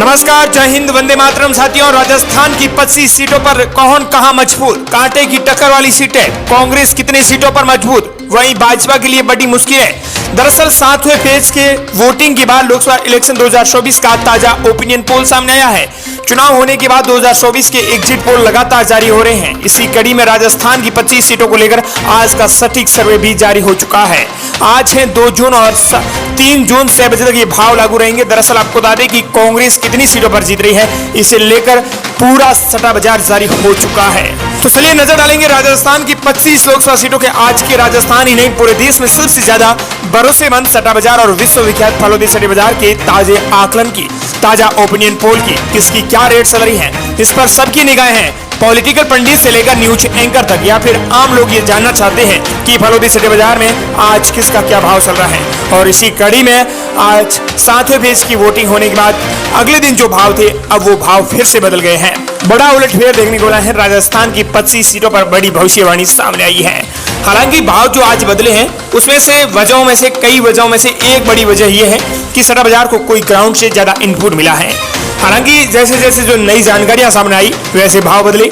नमस्कार, जय हिंद, वंदे मातरम साथियों। राजस्थान की 25 सीटों पर कौन कहां मजबूत, कांटे की टक्कर वाली सीटें। कांग्रेस कितनी सीटों पर मजबूत, वहीं भाजपा के लिए बड़ी मुश्किल है। दरअसल 7वें फेज के वोटिंग के बाद लोकसभा इलेक्शन 2024 का ताजा ओपिनियन पोल सामने आया है। चुनाव होने के बाद 2024 के एग्जिट पोल लगातार जारी हो रहे हैं। इसी कड़ी में राजस्थान की 25 सीटों को लेकर आज का सटीक सर्वे भी जारी हो चुका है। आज है 2 जून और 3 जून 6 बजे तक ये भाव लागू रहेंगे। दरअसल आपको बता दें कि कांग्रेस कितनी सीटों पर जीत रही है, इसे लेकर पूरा सट्टा बाजार जारी हो चुका है। तो चलिए नजर डालेंगे राजस्थान की 25 लोकसभा सीटों के आज के राजस्थान ही नहीं पूरे देश में सबसे ज्यादा भरोसेमंद सट्टा बाजार और विश्वविख्यात फलोदी सट्टे बाजार के ताजे आकलन की, ताजा ओपिनियन पोल की, किसकी क्या रेट चल रही है, इस पर सबकी निगाहें हैं। पॉलिटिकल पंडित से लेकर न्यूज एंकर तक या फिर आम लोग ये जानना चाहते हैं कि फलोदी सट्टे बाजार में आज किसका क्या भाव चल रहा है। और इसी कड़ी में आज 7वें फेज की वोटिंग होने के बाद अगले दिन जो भाव थे, अब वो भाव फिर से बदल गए हैं। बड़ा उलटफेर देखने को मिला है। राजस्थान की 25 सीटों पर बड़ी भविष्यवाणी सामने आई है। हालांकि भाव जो आज बदले हैं उसमें से वजहों में से कई वजहों में से एक बड़ी वजह यह है कि सट्टा बाजार को कोई ग्राउंड से ज्यादा इनपुट मिला है। हालांकि जैसे जैसे जो नई जानकारियां सामने आई वैसे भाव बदले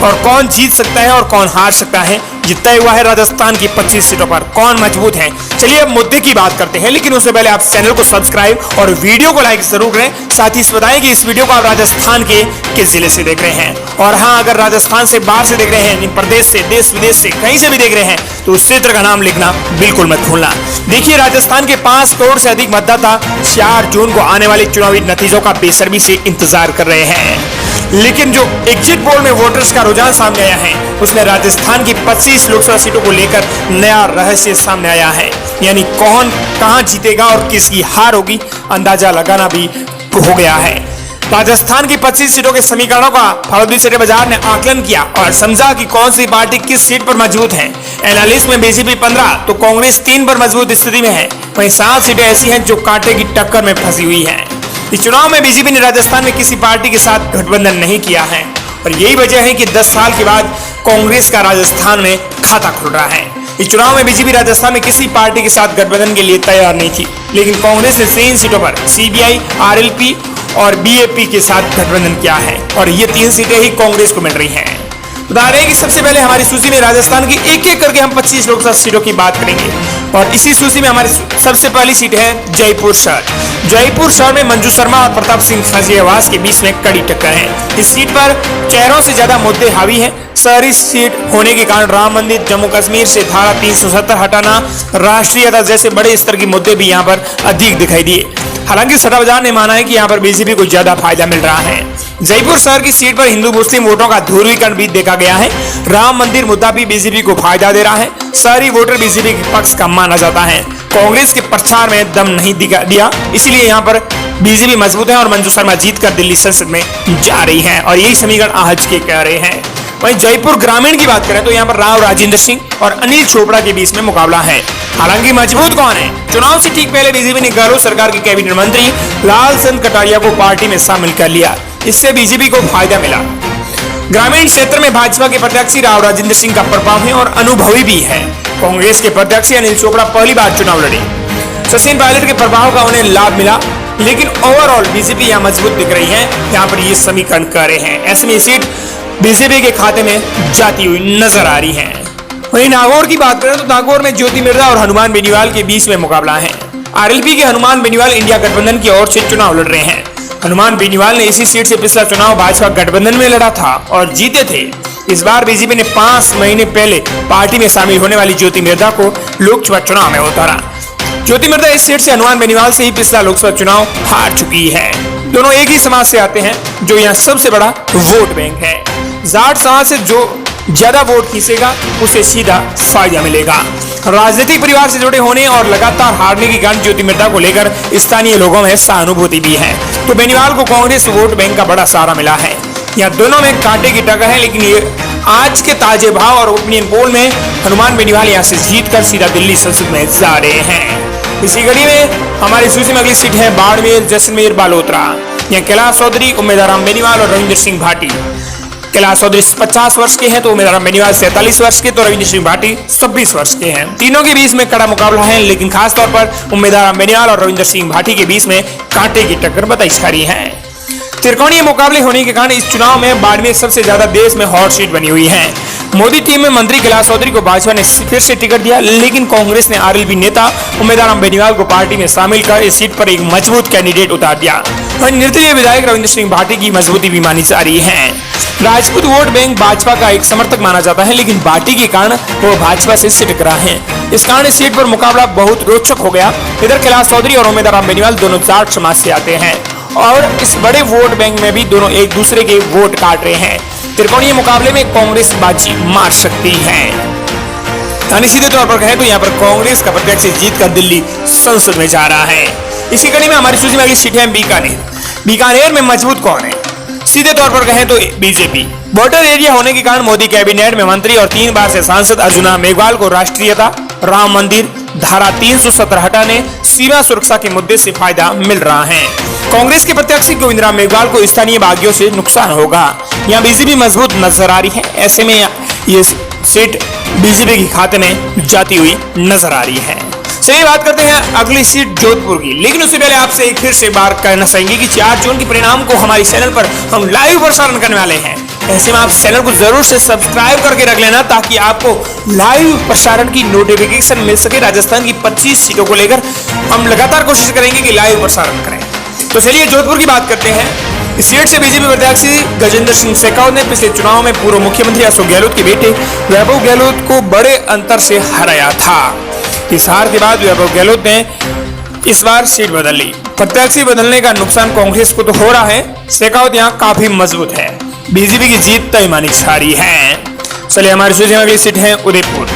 और कौन जीत सकता है और कौन हार सकता है ये तय हुआ है। राजस्थान की 25 सीटों पर कौन मजबूत है, चलिए अब मुद्दे की बात करते हैं। लेकिन उससे पहले आप चैनल को सब्सक्राइब और वीडियो को लाइक जरूर करें। साथ ही बताएं कि इस वीडियो को आप राजस्थान के किस जिले से देख रहे हैं। और हाँ, अगर राजस्थान से बाहर से देख रहे हैं, प्रदेश से, देश विदेश से, कहीं से भी देख रहे हैं, तो उस क्षेत्र का नाम लिखना बिल्कुल मत भूलना। देखिए, राजस्थान के 5 करोड़ से अधिक मतदाता 4 जून को आने वाले चुनावी नतीजों का बेसब्री से इंतजार कर रहे हैं। लेकिन जो एग्जिट पोल में वोटर्स का रुझान सामने आया है उसमें राजस्थान की 25 लोकसभा सीटों को लेकर नया रहस्य सामने आया है। यानी कौन कहां जीतेगा और किसकी हार होगी, अंदाजा लगाना भी हो गया है। राजस्थान की 25 सीटों के समीकरणों का फलोदी सट्टे बाजार ने आकलन किया और समझा कि कौन सी पार्टी किस सीट पर मजबूत है। एनालिस्ट में बीजेपी 15 तो कांग्रेस 3 पर मजबूत स्थिति में है। वहीं 7 सीटें ऐसी हैं जो कांटे की टक्कर में फंसी हुई है। इस चुनाव में बीजेपी ने राजस्थान में किसी पार्टी के साथ गठबंधन नहीं किया है और यही वजह है कि 10 साल के बाद कांग्रेस का राजस्थान में खाता खुल रहा है। इस चुनाव में बीजेपी राजस्थान में किसी पार्टी के साथ गठबंधन के लिए तैयार नहीं थी, लेकिन कांग्रेस ने 3 सीटों पर सीबीआई, आरएलपी और बीएपी के साथ गठबंधन किया है और ये 3 सीटें ही कांग्रेस को मिल रही हैं। बता रहे हैं कि सबसे पहले हमारी सूची में राजस्थान की एक एक करके हम 25 लोकसभा सीटों की बात करेंगे और इसी सूची में हमारी सबसे पहली सीट है जयपुर शहर। जयपुर शहर में मंजू शर्मा और प्रताप सिंह खाजियावास के बीच में कड़ी टक्कर है। इस सीट पर चेहरों से ज्यादा मुद्दे हावी हैं। शहरी सीट होने के कारण राम मंदिर, जम्मू कश्मीर से धारा 370 हटाना, राष्ट्रीयता जैसे बड़े स्तर के मुद्दे भी यहाँ पर अधिक दिखाई दिए। हालांकि सट्टा बाजार ने माना है कि यहाँ पर बीजेपी को ज्यादा फायदा मिल रहा है। जयपुर शहर की सीट पर हिंदू मुस्लिम वोटों का ध्रुवीकरण भी देखा गया है। राम मंदिर मुद्दा भी बीजेपी को फायदा दे रहा है। शहरी वोटर बीजेपी के पक्ष का माना जाता है। कांग्रेस के प्रचार में दम नहीं दिया, इसीलिए यहाँ पर बीजेपी मजबूत है और मंजू शर्मा जीतकर दिल्ली संसद में जा रही है और यही समीकरण आज के कह रहे हैं। वहीं जयपुर ग्रामीण की बात करें तो यहाँ पर राव राजेंद्र सिंह और अनिल चोपड़ा के बीच में मुकाबला है। हालांकि मजबूत कौन है, चुनाव से ठीक पहले बीजेपी ने गहलोत सरकार के कैबिनेट मंत्री लालचंद कटारिया को पार्टी में शामिल कर लिया। इससे बीजेपी को फायदा मिला। ग्रामीण क्षेत्र में भाजपा के प्रत्याशी राव राजेंद्र सिंह का प्रभाव है और अनुभवी भी है। कांग्रेस के प्रत्याशी अनिल चोपड़ा पहली बार चुनाव लड़े। सचिन पायलट के प्रभाव का उन्हें लाभ मिला, लेकिन ओवरऑल बीजेपी यहाँ मजबूत दिख रही है। यहाँ पर ये समीकरण कर रहे हैं। ऐसे में सीट बीजेपी के खाते में जाती हुई नजर आ रही है। वहीं नागौर की बात करें तो नागौर में ज्योति मिर्जा और हनुमान बेनीवाल के बीच में मुकाबला है। आरएलपी के हनुमान बेनीवाल इंडिया गठबंधन की ओर से चुनाव लड़ रहे हैं। हनुमान बेनीवाल ने इसी सीट से पिछला चुनाव भाजपा गठबंधन में लड़ा था और जीते थे। इस बार बीजेपी ने 5 महीने पहले पार्टी में शामिल होने वाली ज्योति मिर्जा को लोकसभा चुनाव में उतारा। ज्योति मिर्जा इस सीट से हनुमान बेनीवाल से ही पिछला लोकसभा चुनाव हार चुकी है। दोनों एक ही समाज से आते हैं, जो यहाँ सबसे बड़ा वोट बैंक है। जाट समाज से जो ज्यादा वोट खींचेगा उसे सीधा फायदा मिलेगा। राजनीतिक परिवार से जुड़े होने और लगातार हारने के कारण ज्योति मिर्जा को लेकर स्थानीय लोगों में सहानुभूति भी है। तो बेनीवाल को कांग्रेस वोट बैंक का बड़ा सहारा मिला है। यहाँ दोनों में कांटे की टक्कर है, लेकिन ये आज के ताजे भाव और ओपिनियन पोल में हनुमान बेनीवाल यहाँ से जीतकर सीधा दिल्ली संसद में जा रहे हैं। इसी कड़ी में हमारी सूची में अगली सीट है बाड़मेर, जैसलमेर, बालोतरा। यहाँ कैलाश चौधरी, उम्मीदवार राम बेनीवाल और रविंद्र सिंह भाटी। कैलाश चौधरी 50 वर्ष के हैं तो उम्मीदवार राम बेनीवाल 47 वर्ष के, तो रविंद्र सिंह भाटी 26 वर्ष के हैं। तीनों के बीच में कड़ा मुकाबला है, लेकिन खासतौर पर उम्मीदवार राम बेनीवाल और रविंद्र सिंह भाटी के बीच में कांटे की टक्कर बताई जा रही है। त्रिकोणीय मुकाबले होने के कारण इस चुनाव में बाड़मेर सबसे ज्यादा देश में हॉट सीट बनी हुई है। मोदी टीम में मंत्री कैलाश चौधरी को भाजपा ने फिर से टिकट दिया, लेकिन कांग्रेस ने आरएलपी नेता उम्मीदवार राम बेनीवाल को पार्टी में शामिल कर इस सीट पर एक मजबूत कैंडिडेट उतार दिया। वहीं निर्दलीय विधायक रविंद्र सिंह भाटी की मजबूती भी मानी जा रही है। राजपूत वोट बैंक भाजपा का एक समर्थक माना जाता है, लेकिन भाटी के कारण वो भाजपा से सिटक रहा है। इस कारण इस सीट पर मुकाबला बहुत रोचक हो गया। इधर कैलाश चौधरी और उम्मीदवार राम बेनीवाल दोनों जाट समाज से आते हैं और इस बड़े वोट बैंक में भी दोनों एक दूसरे के वोट काट रहे हैं। त्रिकोणीय मुकाबले में कांग्रेस बाजी मार सकती है। यानी सीधे तौर पर कहें तो यहाँ पर कांग्रेस का प्रत्याशी जीतकर दिल्ली संसद में जा रहा है। इसी कड़ी में हमारी सूची में अगली सीट है बीकानेर। बीकानेर में मजबूत कौन है? सीधे तौर पर कहें तो बीजेपी। बॉर्डर एरिया होने के कारण मोदी कैबिनेट में मंत्री और 3 बार से सांसद अर्जुना मेघवाल को राष्ट्रीयता, राम मंदिर, धारा 370 हटाने, सीमा सुरक्षा के मुद्दे से फायदा मिल रहा है। कांग्रेस के प्रत्याशी गोविंद राम मेघवाल को स्थानीय बागियों से नुकसान होगा। यहाँ बीजेपी मजबूत नजर आ रही है। ऐसे में ये सीट बीजेपी के खाते में जाती हुई नजर आ रही है। चलिए बात करते हैं अगली सीट जोधपुर की, लेकिन उससे पहले आपसे एक फिर से बात करना चाहेंगे कि 4 जून के परिणाम को हमारे चैनल पर हम लाइव प्रसारण करने वाले हैं। ऐसे में आप चैनल को जरूर से सब्सक्राइब करके रख लेना ताकि आपको लाइव प्रसारण की नोटिफिकेशन मिल सके। राजस्थान की 25 सीटों को लेकर हम लगातार कोशिश करेंगे कि लाइव प्रसारण करें। तो चलिए जोधपुर की बात करते हैं। इस सीट से बीजेपी प्रत्याशी गजेंद्र सिंह शेखावत ने पिछले चुनाव में पूर्व मुख्यमंत्री अशोक गहलोत के बेटे वैभव गहलोत को बड़े अंतर से हराया था। इस हार के बाद वैभव गहलोत ने इस बार सीट बदल ली। प्रत्याशी बदलने का नुकसान कांग्रेस को तो हो रहा है, शेखावत यहाँ काफी मजबूत है। बीजेपी की जीत तय मानी जा रही है। चलिए हमारी सूची में अगली सीट है उदयपुर।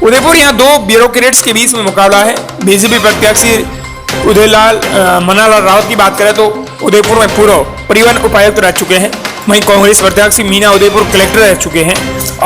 उदयपुर यहाँ 2 ब्यूरोक्रेट्स के बीच में मुकाबला है। बीजेपी प्रत्याशी उदयलाल मनालाल रावत की बात करें तो उदयपुर में पूर्व परिवहन उपायुक्त रह चुके हैं। वहीं कांग्रेस प्रत्याशी मीना उदयपुर कलेक्टर रह चुके हैं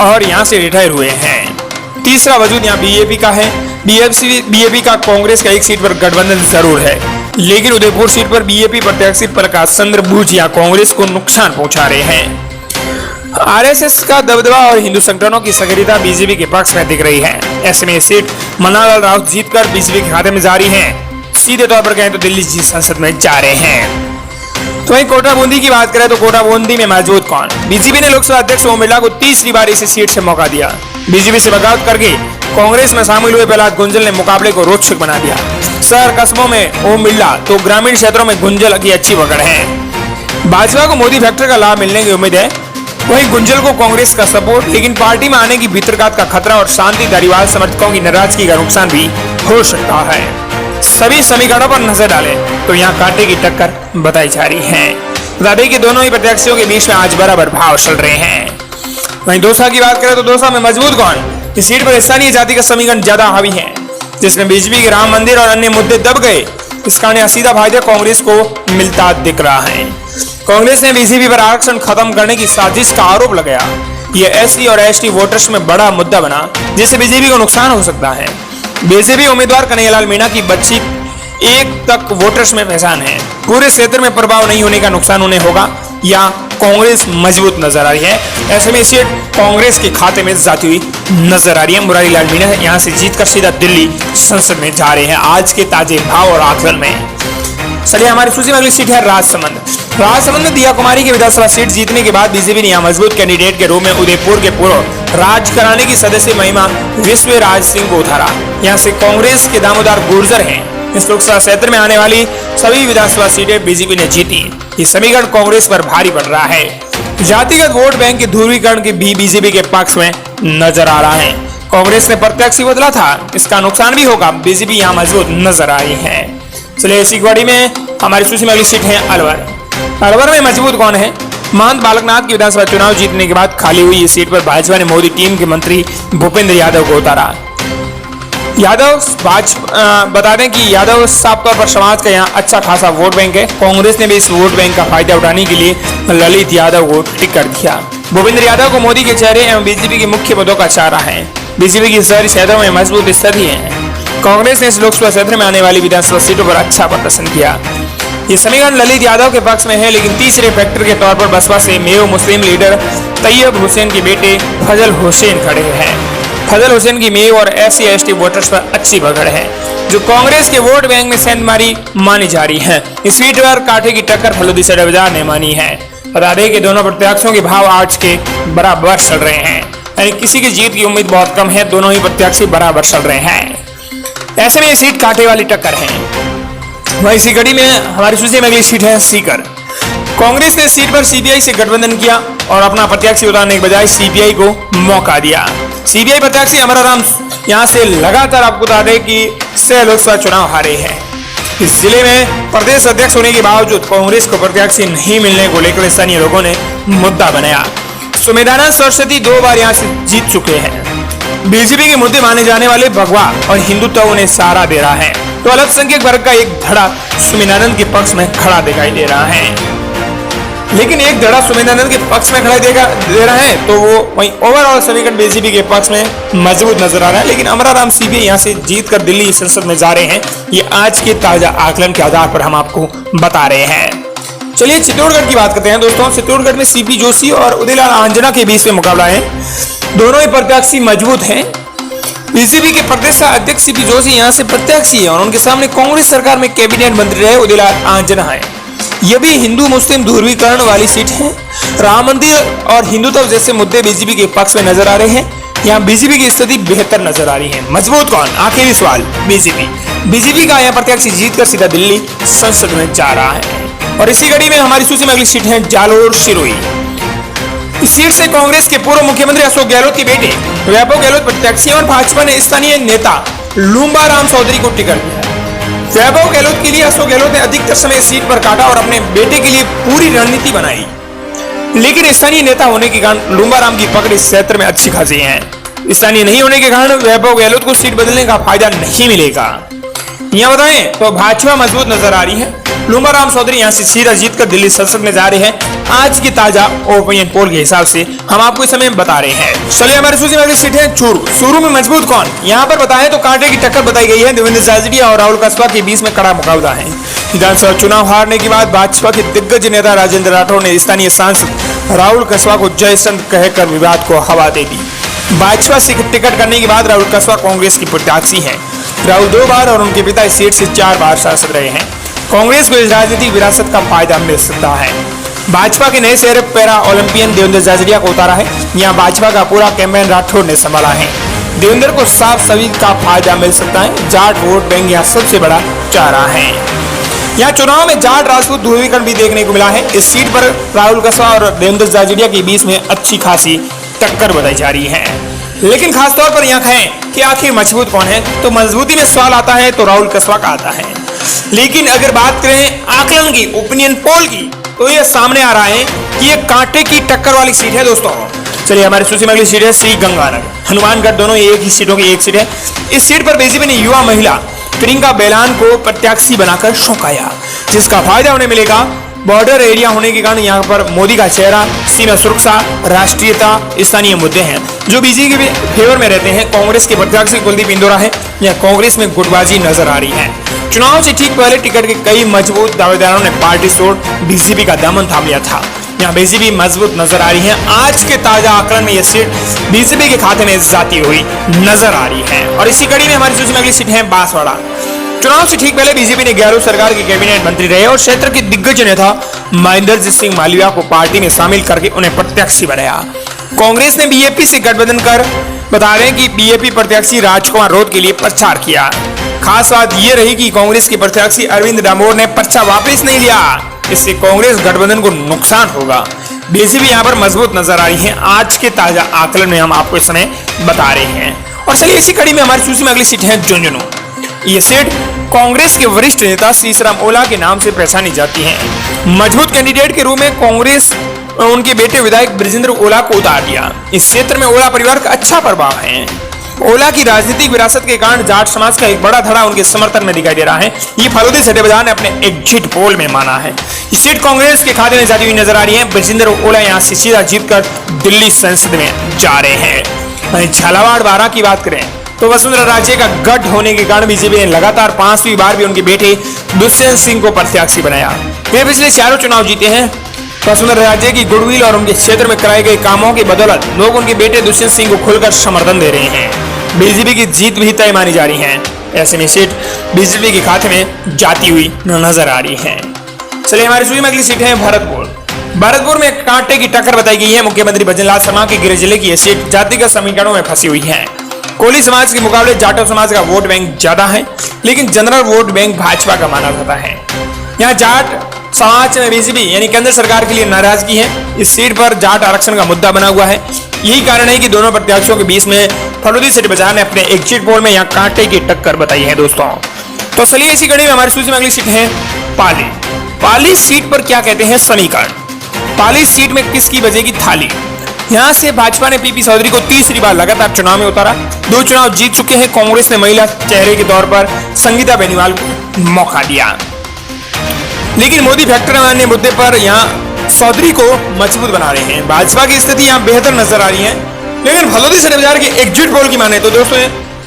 और यहाँ से रिटायर हुए हैं। तीसरा वजूद यहाँ बीजेपी का है। बीजेपी का कांग्रेस का एक सीट पर गठबंधन जरूर है, लेकिन उदयपुर सीट पर बीजेपी प्रत्याशी प्रकाश चंद्र बूझिया कांग्रेस को नुकसान पहुंचा रहे हैं। आरएसएस का दबदबा और हिंदू संगठनों की सक्रियता बीजेपी के पक्ष में दिख रही है। ऐसे में सीट मनालाल राउत जीतकर बीजेपी के खाते में जा रही है। सीधे तौर पर कहें तो दिल्ली जी संसद में जा रहे हैं। तो वहीं कोटा बूंदी की बात करें तो कोटा बूंदी में मौजूद कौन? बीजेपी ने लोकसभा अध्यक्ष ओम बिरला को तीसरी बार इस सीट से मौका दिया। बीजेपी से बगावत करके कांग्रेस में शामिल हुए प्रहलाद गुंजल ने मुकाबले को रोचक बना दिया। शहर कस्बों में ओम बिरला तो ग्रामीण क्षेत्रों में गुंजल की अच्छी पकड़ है। भाजपा को मोदी फैक्टर का लाभ मिलने की उम्मीद है। वहीं गुंजल को कांग्रेस का सपोर्ट, लेकिन पार्टी में आने की भीतरघात का खतरा और शांति धारीवाल समर्थकों की नाराजगी का नुकसान भी हो सकता है। सभी समीकरणों पर नजर डालें तो यहाँ कांटे की टक्कर बताई जा रही है। बता दें कि दोनों ही प्रत्याशियों के बीच में आज बराबर भाव चल रहे हैं। वहीं दौसा की बात करें तो दौसा में मजबूत कौन? इस सीट पर स्थानीय जाति का समीकरण ज्यादा हावी है, जिसमें बीजेपी के राम मंदिर और अन्य मुद्दे दब गए। इस कारण सीधा फायदा कांग्रेस को मिलता दिख रहा है। कांग्रेस ने बीजेपी पर आरक्षण खत्म करने की साजिश का आरोप लगाया। यह एससी और एसटी वोटर्स में बड़ा मुद्दा बना, जिससे बीजेपी को नुकसान हो सकता है। बीजेपी उम्मीदवार कन्हैयालाल मीणा की बच्ची 1 तक वोटर्स में पहचान है। पूरे क्षेत्र में प्रभाव नहीं होने का नुकसान उन्हें होगा। या कांग्रेस मजबूत नजर आ रही है। ऐसे में सीट कांग्रेस के खाते में जाती हुई नजर आ रही है। मुरारी लाल मीणा यहाँ से जीतकर सीधा दिल्ली संसद में जा रहे हैं आज के ताजे भाव और आकलन में। चलिए हमारी सूची में अगली सीट है राजसमंद। राजसमंद में दिया कुमारी की विधानसभा सीट जीतने के बाद बीजेपी ने यहाँ मजबूत कैंडिडेट के रूप में उदयपुर के पूर्व राजघराने की सदस्य महिमा विश्वराज सिंह को उतारा। यहाँ से कांग्रेस के दामोदर गुर्जर हैं। इस लोकसभा क्षेत्र में आने वाली सभी विधानसभा सीटें बीजेपी ने जीती। ये समीकरण कांग्रेस पर भारी पड़ रहा है। जातिगत वोट बैंक के ध्रुवीकरण की भी बीजेपी के पक्ष में नजर आ रहा है। कांग्रेस ने प्रत्याशी बदला था, इसका नुकसान भी होगा। बीजेपी यहाँ मजबूत नजर आ रही है। चलिए इसी कड़ी में हमारी सूची में अगली सीट है अलवर। अलवर में मजबूत कौन है? महंत बालकनाथ की विधानसभा चुनाव जीतने के बाद खाली हुई इस सीट पर भाजपा ने मोदी टीम के मंत्री भूपेंद्र यादव को उतारा। बता दें कि यादव साफ तौर पर समाज का यहाँ अच्छा खासा वोट बैंक है। कांग्रेस ने भी इस वोट बैंक का फायदा उठाने के लिए ललित यादव को टिकट दिया। भूपेंद्र यादव को मोदी के चेहरे एवं बीजेपी के मुख्य पदों का चारा है। बीजेपी की शहरी क्षेत्रों में मजबूत स्थिति है। कांग्रेस ने इस लोकसभा क्षेत्र में आने वाली विधानसभा सीटों पर अच्छा प्रदर्शन किया। ये समीकरण ललित यादव के पक्ष में है, लेकिन तीसरे फैक्टर के तौर पर बसपा से मेयो मुस्लिम लीडर तैयब हुसैन के बेटे फजल हुसैन खड़े हैं। फजल हुसैन की मेयो और एससी एसटी वोटर्स पर अच्छी पकड़ है। जो कांग्रेस के वोट बैंक में सेंधमारी मानी जा रही है। इस सीट पर कांटे की टक्कर फलोदी सदर बाजार ने मानी है। बता दें कि दोनों प्रत्याशियों के भाव आज के बराबर चल रहे हैं, यानी किसी की जीत की उम्मीद बहुत कम है। दोनों ही प्रत्याशी बराबर चल रहे हैं। ऐसे में ये सीट कांटे वाली टक्कर है। वहीं इसी कड़ी में हमारी सूची में अगली सीट है सीकर। कांग्रेस ने सीट पर सीपीआई से गठबंधन किया और अपना प्रत्याशी उतारने के बजाय सीपीआई को मौका दिया। सीपीआई प्रत्याशी अमराराम यहां से लगातार आपको बता दें कि 6 लोकसभा चुनाव हारे हैं। इस जिले में प्रदेश अध्यक्ष होने के बावजूद कांग्रेस को प्रत्याशी नहीं मिलने को लेकर स्थानीय लोगों ने मुद्दा बनाया। सुमेधानंद सरस्वती 2 बार यहां से जीत चुके हैं। बीजेपी के मुद्दे माने जाने वाले भगवा और हिंदुत्व उन्हें सहारा दे रहा है, तो अल्पसंख्यक वर्ग का एक धड़ा सुमेधानंद के पक्ष में खड़ा दिखाई दे रहा है। लेकिन एक धड़ा सुमेधानंद के पक्ष में खड़ा दे रहा है, तो वो वहीं ओवरऑल समीकरण बीजेपी के पक्ष में मजबूत नजर आ रहा है। लेकिन अमराराम सीपीआई यहां से जीत कर दिल्ली संसद में जा रहे हैं। ये आज के ताजा आकलन के आधार पर हम आपको बता रहे हैं। चलिए चित्तौड़गढ़ की बात करते हैं दोस्तों। चित्तौड़गढ़ में सीपी जोशी और उदयलाल आंजना के बीच में मुकाबला है। दोनों ही प्रत्याशी मजबूत हैं। बीजेपी के प्रदेश अध्यक्ष सीपी जोशी यहां से प्रत्याशी है और उनके सामने कांग्रेस सरकार में कैबिनेट मंत्री रहे उदयलाल आंजना है। यह भी हिंदू मुस्लिम ध्रुवीकरण वाली सीट है। राम मंदिर और हिंदुत्व जैसे मुद्दे बीजेपी के पक्ष में नजर आ रहे हैं। यहाँ बीजेपी की स्थिति बेहतर नजर आ रही है। मजबूत कौन? आखिरी सवाल बीजेपी का यह प्रत्याशी जीतकर सीधा दिल्ली संसद में जा रहा है। और इसी कड़ी में हमारी सूची में अगली सीट है जालोर सिरोही। इस सीट से कांग्रेस के पूर्व मुख्यमंत्री अशोक गहलोत के बेटे वैभव गहलोत प्रत्याशी और भाजपा ने स्थानीय नेता लूंबा राम चौधरी को टिकट दिया। वैभव गहलोत के लिए अशोक गहलोत ने अधिकतर समय सीट पर काटा और अपने बेटे के लिए पूरी रणनीति बनाई। लेकिन स्थानीय नेता होने के कारण लूंबा राम की पकड़ इस क्षेत्र में अच्छी खासी है। स्थानीय नहीं होने के कारण वैभव गहलोत को सीट बदलने का फायदा नहीं मिलेगा। यहाँ बताएं तो भाजपा मजबूत नजर आ रही है। लूंबा राम चौधरी यहाँ से सीधा जीतकर दिल्ली संसद में जा रहे हैं। आज की ताजा ओपिनियन पोल के हिसाब से हम आपको इस समय बता रहे हैं। चलिए हमारी सूची में अगली सीट है चूरू। चूरू में मजबूत कौन? यहाँ पर बताएं तो कांटे की टक्कर बताई गई है। देवेंद्र झाझड़िया और राहुल कस्बा के बीच में कड़ा मुकाबला है। विधानसभा चुनाव हारने के बाद भाजपा के दिग्गज नेता राजेंद्र राठौर ने स्थानीय सांसद राहुल कस्बा को जय संत कहकर विवाद को हवा दे दी। भाजपा से टिकट करने के बाद राहुल कस्बा कांग्रेस की प्रत्याशी है। राहुल 2 बार और उनके पिता इस सीट से 4 बार सांसद रहे हैं। कांग्रेस को इस राजनीतिक विरासत का फायदा मिल सकता है। भाजपा के नए चेहरे पैरा ओलंपियन देवेंद्र झाझड़िया को उतारा है। यहाँ भाजपा का पूरा कैंपेन राठौर ने संभाला है। देवेंद्र को साफ सभी का फायदा मिल सकता है। जाट वोट बैंक यहाँ सबसे बड़ा चारा है। यहाँ चुनाव में जाट राजपूत ध्रुवीकरण भी देखने को मिला है। इस सीट पर राहुल कस्बा और देवेंद्र झाझड़िया के बीच में अच्छी खासी टक्कर बताई जा रही है। लेकिन खासतौर पर यहाँ कहें कि आखिर मजबूत कौन है, तो मजबूती में सवाल आता है तो राहुल कस्बा का आता है। लेकिन अगर बात करें आकलन की, ओपिनियन पोल की, तो ये सामने आ रहा है कि ये कांटे की टक्कर वाली सीट है दोस्तों। चलिए हमारी सूची में अगली सीट है श्री गंगानगर हनुमानगढ़। दोनों एक ही सीटों की एक सीट है। इस सीट पर बीजेपी ने युवा महिला प्रियंका बेलान को प्रत्याशी बनाकर शौकाया, जिसका फायदा उन्हें मिलेगा। बॉर्डर एरिया होने के कारण यहाँ पर मोदी का चेहरा, सीमा सुरक्षा, राष्ट्रीयता स्थानीय मुद्दे हैं जो बीजेपी के फेवर में रहते हैं। कांग्रेस के प्रत्याशी कुलदीप इंदौरा है। यह कांग्रेस में गुटबाजी नजर आ रही है। चुनाव से ठीक पहले टिकट के कई मजबूत दावेदारों ने पार्टी छोड़ बीजेपी का दामन थाम लिया था। यहाँ बीजेपी मजबूत नजर आ रही है। आज के ताजा आकलन में यह सीट बीजेपी के खाते में जाती हुई नजर आ रही है। और इसी कड़ी में हमारी सूची में अगली सीट है बांसवाड़ा। चुनाव से ठीक पहले बीजेपी ने गहलोत सरकार के कैबिनेट मंत्री रहे और क्षेत्र के दिग्गज नेता महेंद्रजीत सिंह मालविया को पार्टी में शामिल करके उन्हें प्रत्याशी बनाया। कांग्रेस ने बीएपी से गठबंधन कर बता रहे हैं कि बीएपी प्रत्याशी राजकुमार रोध के लिए प्रचार किया। खास बात यह रही कि कांग्रेस के प्रत्याशी अरविंद डामोर ने पर्चा वापस नहीं लिया। इससे कांग्रेस गठबंधन को नुकसान होगा। बीजेपी यहाँ पर मजबूत नजर आ रही है। आज के ताजा आकलन में हम आपको इस समय बता रहे हैं। और चलिए इसी कड़ी में हमारी सूची में अगली सीट है झुंझुनू। ये सीट कांग्रेस के वरिष्ठ नेता सीसराम ओला के नाम से पहचानी जाती है। मजबूत कैंडिडेट के रूप में कांग्रेस उनके बेटे विधायक ब्रिजेंद्र ओला को उतार दिया। इस क्षेत्र में ओला परिवार का अच्छा प्रभाव है। ओला की राजनीतिक विरासत के कारण जाट समाज का एक बड़ा धड़ा उनके समर्थन में दिखाई दे रहा है। ये फलोदी सदर बाजार ने अपने एग्जिट पोल में माना है। ये सीट कांग्रेस के खाते में जाती हुई नजर आ रही है। ब्रिजेंद्र ओला यहाँ से सीधा जीतकर दिल्ली संसद में जा रहे हैं। झालावाड़ बारां की बात करें तो वसुंधरा राजे का गढ़ होने के कारण बीजेपी ने लगातार 5वीं बार भी उनके बेटे दुष्यंत सिंह को प्रत्याशी बनाया। वे पिछले 4 चुनाव जीते हैं। वसुंधरा राजे की गुडविल और उनके क्षेत्र में कराए गए कामों की बदौलत लोग उनके बेटे दुष्यंत सिंह को खुलकर समर्थन दे रहे हैं। बीजेपी की जीत भी तय मानी जा रही है। ऐसे में सीट बीजेपी के खाते में जाती हुई नजर आ रही है। चलिए हमारी सूची में अगली सीट है भरतपुर में कांटे की टक्कर बताई गई है। मुख्यमंत्री भजनलाल शर्मा के गृह जिले की यह सीट जातिगत समीकरणों में फंसी हुई है। कोली समाज के मुकाबले जाटव समाज का वोट बैंक ज्यादा है, लेकिन जनरल वोट बैंक भाजपा का माना जाता है। यहाँ जाट समाज में बीजेपी यानी केंद्र सरकार के लिए नाराजगी है। इस सीट पर जाट आरक्षण का मुद्दा बना हुआ है। यही कारण है कि दोनों प्रत्याशियों के बीच में फलोदी सीट बाजार ने अपने एग्जिट पोल में यहाँ कांटे की टक्कर बताई है दोस्तों। तो चलिए इसी कड़ी में हमारी सूची में अगली सीट है पाली सीट पर क्या कहते हैं समीकरण। पाली सीट में किसकी बजेगी थाली। यहां से भाजपा ने पीपी चौधरी को तीसरी बार लगातार चुनाव में उतारा। 2 चुनाव जीत चुके हैं। कांग्रेस ने महिला चेहरे के तौर पर संगीता बेनीवाल को मौका दिया, लेकिन मोदी फैक्टर मानने मुद्दे पर यहां चौधरी को मजबूत बना रहे हैं। भाजपा की स्थिति यहां बेहतर नजर आ रही है, लेकिन फलोदी सीट बाजार के एग्जिट पोल की माने तो दोस्तों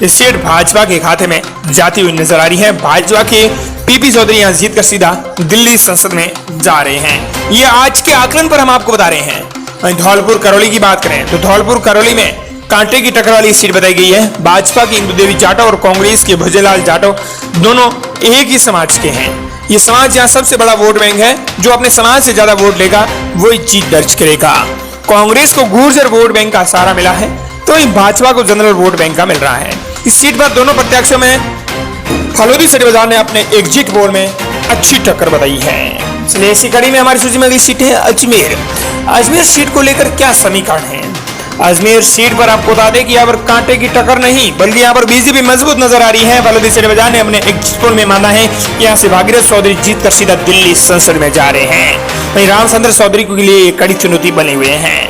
इस सीट भाजपा के खाते में जाती हुई नजर आ रही है। भाजपा के पीपी चौधरी यहां जीत कर सीधा दिल्ली संसद में जा रहे हैं। ये आज के आकलन पर हम आपको बता रहे हैं। वहीं धौलपुर करौली की बात करें तो धौलपुर करौली में कांटे की टक्कर वाली सीट बताई गई है। भाजपा की इंदु देवी जाटव और कांग्रेस के भजनलाल जाटव दोनों एक ही समाज के हैं। ये समाज यहाँ सबसे बड़ा वोट बैंक है। जो अपने समाज से ज्यादा वोट लेगा वही जीत दर्ज करेगा। कांग्रेस को गुर्जर वोट बैंक का सहारा मिला है, तो भाजपा को जनरल वोट बैंक का मिल रहा है। इस सीट पर दोनों प्रत्याशियों में फलोदी सीट बाजार ने अपने एग्जिट पोल में अच्छी टक्कर बताई है। चलिए इसी कड़ी में हमारी सूची में अगली सीट है अजमेर सीट को लेकर क्या समीकरण है। अजमेर सीट पर आपको बता दें कि यहाँ पर कांटे की टक्कर नहीं बल्कि यहाँ पर बीजेपी मजबूत नजर आ रही है। फलोदी सीट बाजार ने अपने एग्जिट पोल में माना है कि यहाँ से भागीरथ चौधरी जीत कर सीधा दिल्ली संसद में जा रहे हैं। वहीं रामचंद्र चौधरी के लिए एक कड़ी चुनौती बने हुए हैं।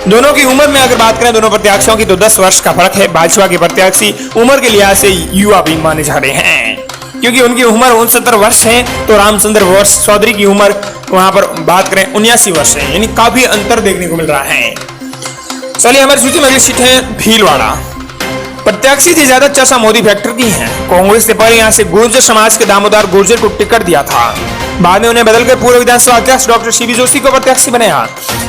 दोनों की उम्र में अगर बात करें दोनों प्रत्याशियों की तो 10 वर्ष का फर्क है। भाजपा के प्रत्याशी उम्र के लिहाज से युवा भी माने जा रहे हैं, क्योंकि उनकी उम्र 69 वर्ष है, तो रामचंद्र चौधरी की उम्र वहां पर बात करें 79 वर्ष है, यानी काफी अंतर देखने को मिल रहा है। चलिए हमारी सूची में अगली सीट है भीलवाड़ा। प्रत्याशी से ज्यादा चर्चा मोदी फैक्टर की है। कांग्रेस ने पहले यहाँ से गुर्जर समाज के दामोदर गुर्जर को टिकट दिया था, बाद में उन्हें बदलकर पूर्व विधानसभा अध्यक्ष डॉक्टर सीबी जोशी को प्रत्याशी बनाया।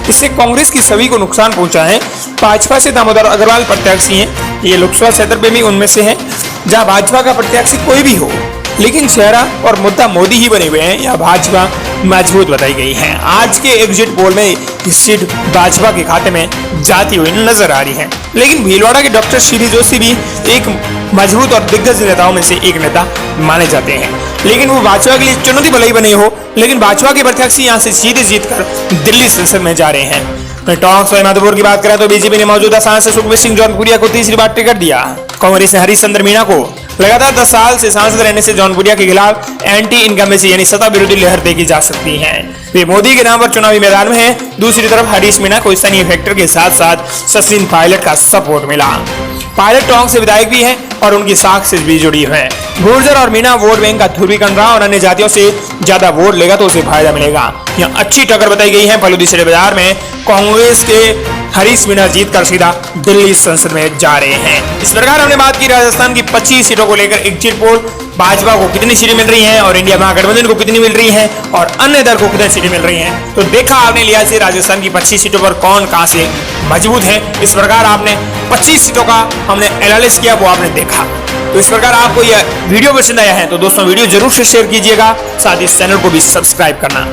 इससे कांग्रेस की छवि को नुकसान पहुंचा है। भाजपा से दामोदर अग्रवाल प्रत्याशी हैं। ये लोकसभा क्षेत्र में भी उनमें से है जहां भाजपा का प्रत्याशी कोई भी हो, लेकिन चेहरा और मुद्दा मोदी ही बने हुए हैं। यह भाजपा मजबूत बताई गई है। आज के एग्जिट पोल में इस सीट भाजपा के खाते में जाती हुई नजर आ रही है, लेकिन भीलवाड़ा के डॉक्टर सीबी जोशी भी एक मजबूत और दिग्गज नेताओं में से एक नेता माने जाते हैं। लेकिन वो भाजपा के लिए चुनौती भले ही बनी हो, लेकिन भाजपा के प्रत्याशी यहाँ से सीधे जीतकर दिल्ली संसद में जा रहे हैं। टॉन्स और माधोपुर की बात करें तो बीजेपी ने मौजूदा सांसद सुखबीर सिंह जौनपुरिया को तीसरी बार टिकट दिया। कांग्रेस ने हरीशचंद्र मीणा को लगातार 10 साल से सांसद रहने से जौनपुरिया के खिलाफ एंटी इनकम्बेंसी यानी सत्ता विरोधी लहर देखी जा सकती है। वे मोदी के नाम पर चुनावी मैदान में हैं। दूसरी तरफ हरीश मीणा को स्थानीय फैक्टर के साथ साथ सचिन पायलट का सपोर्ट मिला। पायलट टोंक से विधायक भी हैं और उनकी साख से भी जुड़ी है। गुर्जर और मीणा वोट बैंक का ध्रुवीकरण रहा और अन्य जातियों से ज्यादा वोट लेगा तो उसे फायदा मिलेगा। यहाँ अच्छी टक्कर बताई गई है। फलोदी सीट बाजार में कांग्रेस के हरीश मीणा जीत कर सीधा दिल्ली संसद में जा रहे हैं। इस प्रकार हमने बात की राजस्थान की 25 सीटों को लेकर एग्जिट पोल। भाजपा को कितनी सीटें मिल रही हैं और इंडिया महागठबंधन को कितनी मिल रही हैं और अन्य दल को कितनी सीटें मिल रही हैं, तो देखा आपने लिया से राजस्थान की 25 सीटों पर कौन कहां से मजबूत है। इस प्रकार आपने 25 सीटों का हमने एनालिसिस किया, वो आपने देखा। तो इस प्रकार आपको यह वीडियो पसंद आया है तो दोस्तों वीडियो जरूर से शेयर कीजिएगा, साथ ही इस चैनल को भी सब्सक्राइब करना